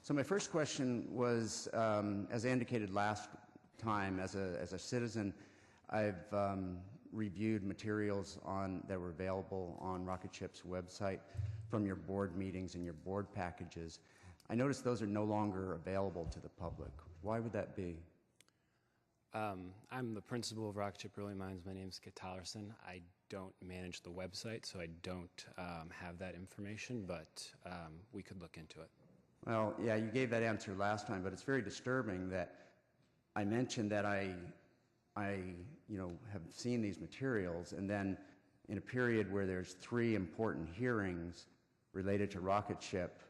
So my first question was, as I indicated last time, as a citizen, I've reviewed materials that were available on Rocketship's website from your board meetings and your board packages. I noticed those are no longer available to the public. Why would that be? I'm the principal of Rocketship Brilliant Minds. My name is Kit Tollerson. I don't manage the website, so I don't have that information, but we could look into it. Well, yeah, you gave that answer last time, but it's very disturbing that I mentioned that I have seen these materials, and then in a period where there's 3 important hearings related to Rocketship,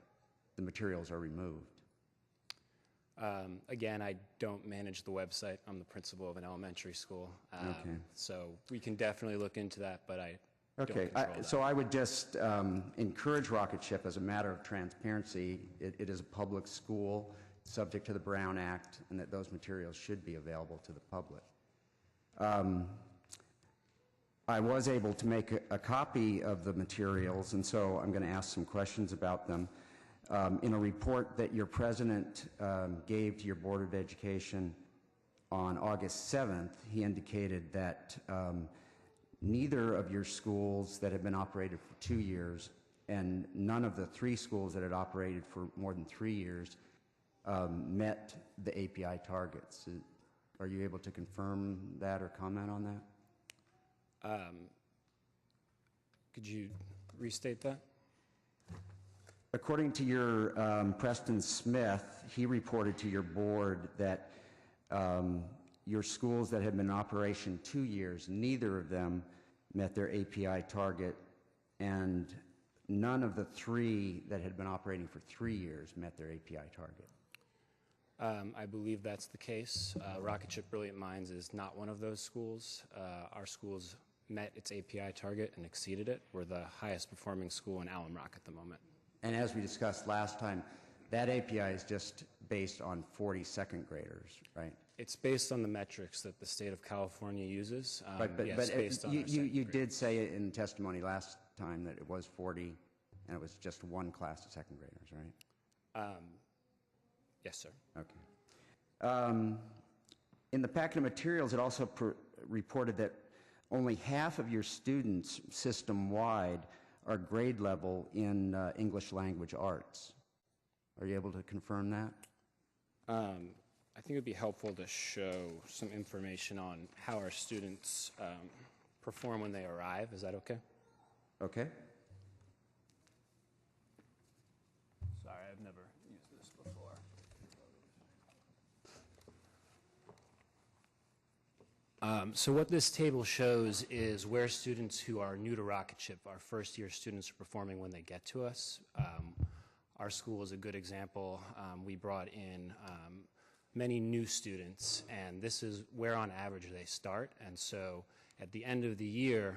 the materials are removed. Again, I don't manage the website. I'm the principal of an elementary school. Okay. So we can definitely look into that, but I don't Okay, control that. so I would just encourage Rocketship as a matter of transparency. It is a public school subject to the Brown Act, and that those materials should be available to the public. I was able to make a copy of the materials, and so I'm going to ask some questions about them. In a report that your president gave to your Board of Education on August 7th, he indicated that neither of your schools that had been operated for 2 years and none of the 3 schools that had operated for more than 3 years met the API targets. Are you able to confirm that or comment on that? Could you restate that? According to your Preston Smith, he reported to your board that your schools that had been in operation 2 years, neither of them met their API target, and none of the 3 that had been operating for 3 years met their API target. I believe that's the case. Rocketship Brilliant Minds is not one of those schools. Our schools met its API target and exceeded it. We're the highest performing school in Alum Rock at the moment. And as we discussed last time, that API is just based on 40 second graders, right? It's based on the metrics that the state of California uses. But based on you did say it in testimony last time that it was 40 and it was just 1 class of second graders, right? Yes, sir. Okay. In the packet of materials, it also reported that only half of your students system-wide are grade level in English language arts. Are you able to confirm that? I think it would be helpful to show some information on how our students perform when they arrive. Is that okay? Okay. Sorry, I've never used this before. So what this table shows is where students who are new to Rocketship, our first-year students, are performing when they get to us. Our school is a good example. We brought in many new students, and this is where on average they start. And so at the end of the year,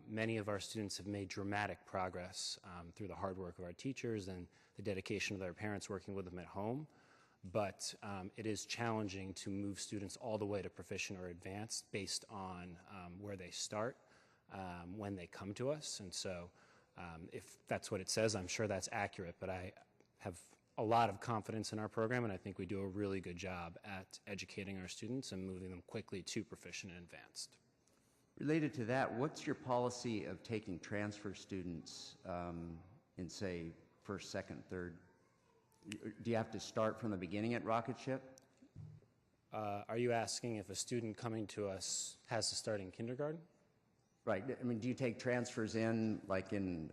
many of our students have made dramatic progress through the hard work of our teachers and the dedication of their parents working with them at home. But it is challenging to move students all the way to proficient or advanced based on where they start when they come to us. And so if that's what it says, I'm sure that's accurate, but I have a lot of confidence in our program, and I think we do a really good job at educating our students and moving them quickly to proficient and advanced. Related to that, what's your policy of taking transfer students in, say, first, second, third? Do you have to start from the beginning at Rocketship? Are you asking if a student coming to us has to start in kindergarten? Right. I mean, do you take transfers in, like in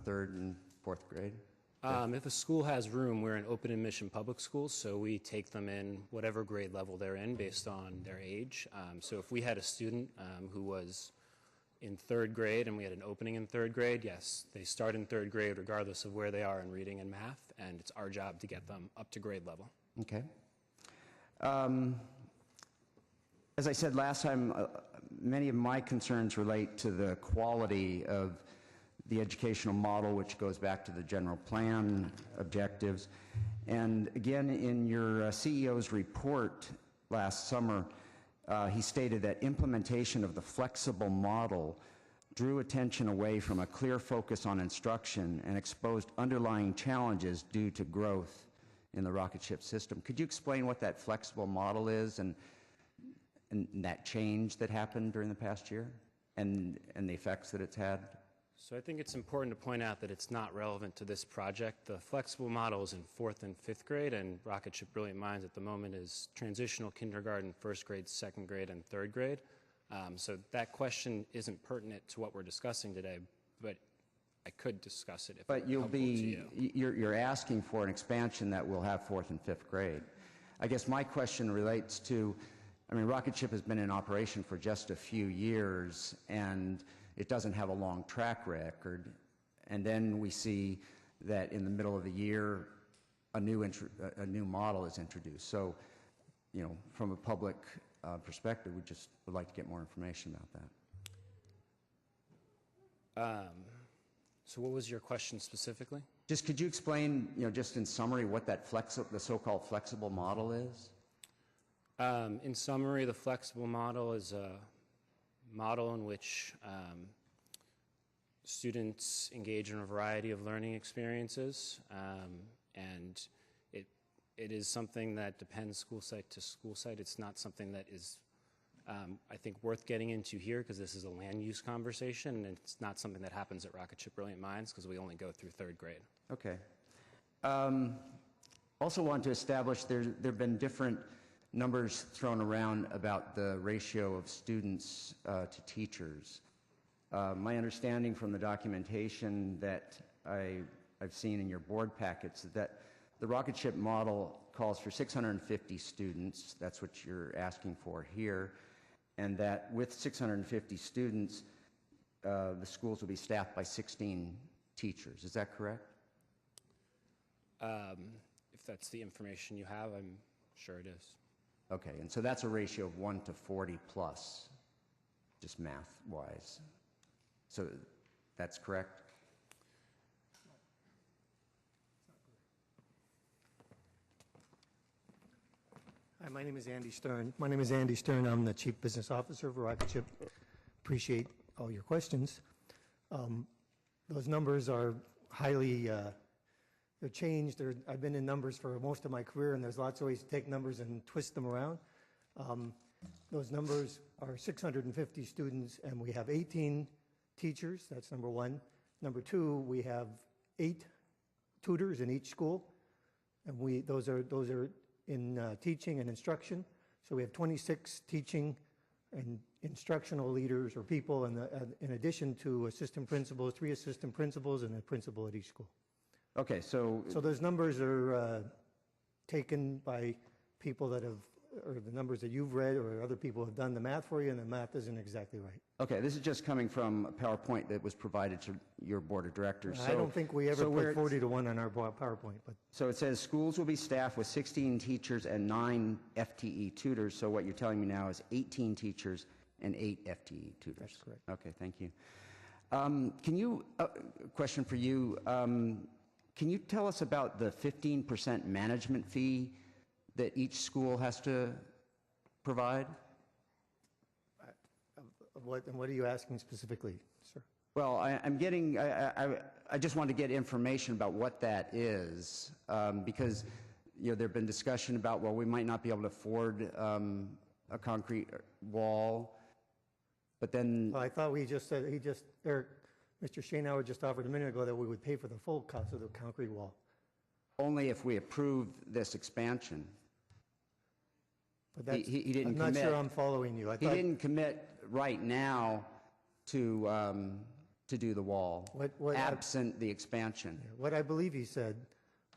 3rd and 4th grade? If a school has room, we're an open admission public school, so we take them in whatever grade level they're in based on their age. So if we had a student who was in 3rd grade and we had an opening in 3rd grade, yes, they start in 3rd grade regardless of where they are in reading and math, and it's our job to get them up to grade level. Okay. As I said last time, many of my concerns relate to the quality of the educational model, which goes back to the general plan objectives. And again, in your CEO's report last summer, he stated that implementation of the flexible model drew attention away from a clear focus on instruction and exposed underlying challenges due to growth in the rocket ship system. Could you explain what that flexible model is and that change that happened during the past year and the effects that it's had? So I think it's important to point out that it's not relevant to this project. The flexible model is in 4th and 5th grade, and Rocket Ship Brilliant Minds at the moment is transitional kindergarten, 1st grade, 2nd grade, and 3rd grade. So that question isn't pertinent to what we're discussing today, but I could discuss it if But it's you'll helpful be, to you. you're asking for an expansion that will have 4th and 5th grade. I guess my question relates to, I mean, Rocket Ship has been in operation for just a few years, and it doesn't have a long track record. And then we see that in the middle of the year, a new model is introduced. So, you know, from a public perspective, we just would like to get more information about that. So what was your question specifically? Just could you explain, you know, just in summary, what that the so-called flexible model is? In summary, the flexible model is a model in which students engage in a variety of learning experiences, and it is something that depends school site to school site. It's not something that is, I think, worth getting into here because this is a land use conversation, and it's not something that happens at Rocket Ship Brilliant Minds because we only go through 3rd grade. Okay. Also want to establish there have been different numbers thrown around about the ratio of students to teachers. My understanding from the documentation that I've seen in your board packets is that the rocket ship model calls for 650 students, that's what you're asking for here, and that with 650 students, the schools will be staffed by 16 teachers. Is that correct? If that's the information you have, I'm sure it is. Okay, and so that's a ratio of 1 to 40 plus, just math-wise. So that's correct? Hi, my name is Andy Stern. I'm the Chief Business Officer of Rocket Ship. Appreciate all your questions. Those numbers are highly, they're changed. I've been in numbers for most of my career, and there's lots of ways to take numbers and twist them around. Those numbers are 650 students, and we have 18 teachers. That's number one. Number two, we have 8 tutors in each school, and those are in teaching and instruction. So we have 26 teaching and instructional leaders or people, in addition to assistant principals, 3 assistant principals, and a principal at each school. Okay, so those numbers are taken by people that have, or the numbers that you've read, or other people have done the math for you, and the math isn't exactly right. okay, this is just coming from a PowerPoint that was provided to your board of directors. I don't think we ever so put 40 to 1 on our PowerPoint, but So it says schools will be staffed with 16 teachers and 9 FTE tutors. So what you're telling me now is 18 teachers and 8 FTE tutors. That's correct. Okay, thank you. Can you, question for you, can you tell us about the 15% management fee that each school has to provide? what are you asking specifically, sir? Well, I'm getting, I just want to get information about what that is, because, you know, there've been discussion about, well, we might not be able to afford a concrete wall, but then, Well, I thought we just said, Mr. Schoenauer just offered a minute ago that we would pay for the full cost of the concrete wall. only if we approve this expansion. But that's, He didn't I'm not commit. sure I'm following you. I He thought, didn't commit right now to do the wall, What- absent the expansion. what I believe he said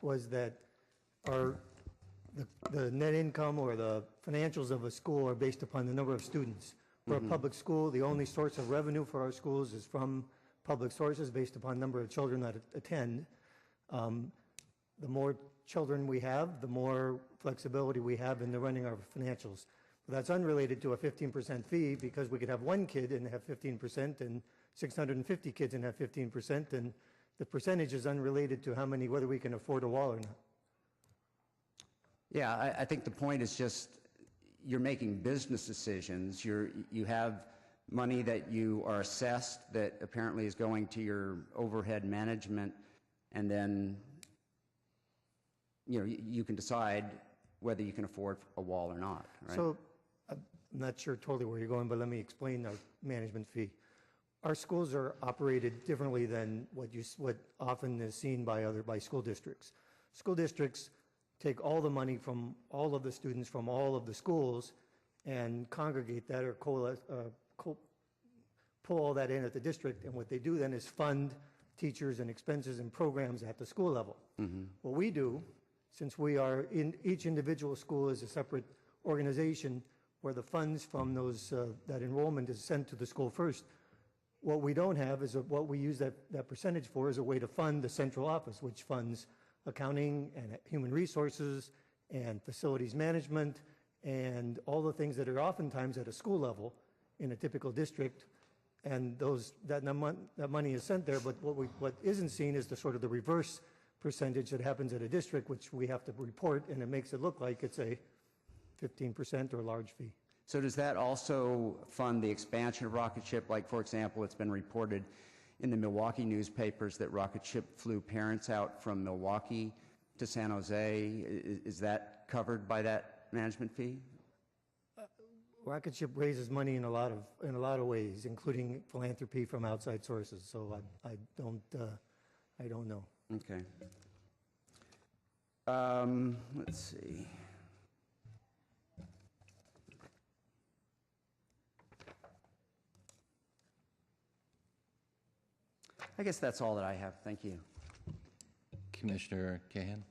was that the net income or the financials of a school are based upon the number of students. For a public school, the only source of revenue for our schools is from public sources based upon number of children that attend. The more children we have, the more flexibility we have in the running our financials. But that's unrelated to a 15% fee, because we could have 1 kid and have 15% and 650 kids and have 15%, and the percentage is unrelated to whether we can afford a wall or not. Yeah, I think the point is just you're making business decisions. You have money that you are assessed that apparently is going to your overhead management, and then you can decide whether you can afford a wall or not, right? So I'm not sure totally where you're going, but let me explain our management fee. Our schools are operated differently than what often is seen by school districts. School districts take all the money from all of the students from all of the schools and congregate that or pull all that in at the district, and what they do then is fund teachers and expenses and programs at the school level. What we do, since we are in each individual school is a separate organization where the funds from that enrollment is sent to the school first, what we don't have is what we use that percentage for is a way to fund the central office, which funds accounting and human resources and facilities management and all the things that are oftentimes at a school level in a typical district. And that money is sent there, but what isn't seen is the reverse percentage that happens at a district, which we have to report, and it makes it look like it's a 15% or a large fee. So does that also fund the expansion of Rocket Ship? Like, for example, it's been reported in the Milwaukee newspapers that Rocket Ship flew parents out from Milwaukee to San Jose. Is that covered by that management fee? Rocket Ship raises money in a lot of ways, including philanthropy from outside sources. So I don't know. Okay. Let's see. I guess that's all that I have. Thank you. Commissioner Cahan?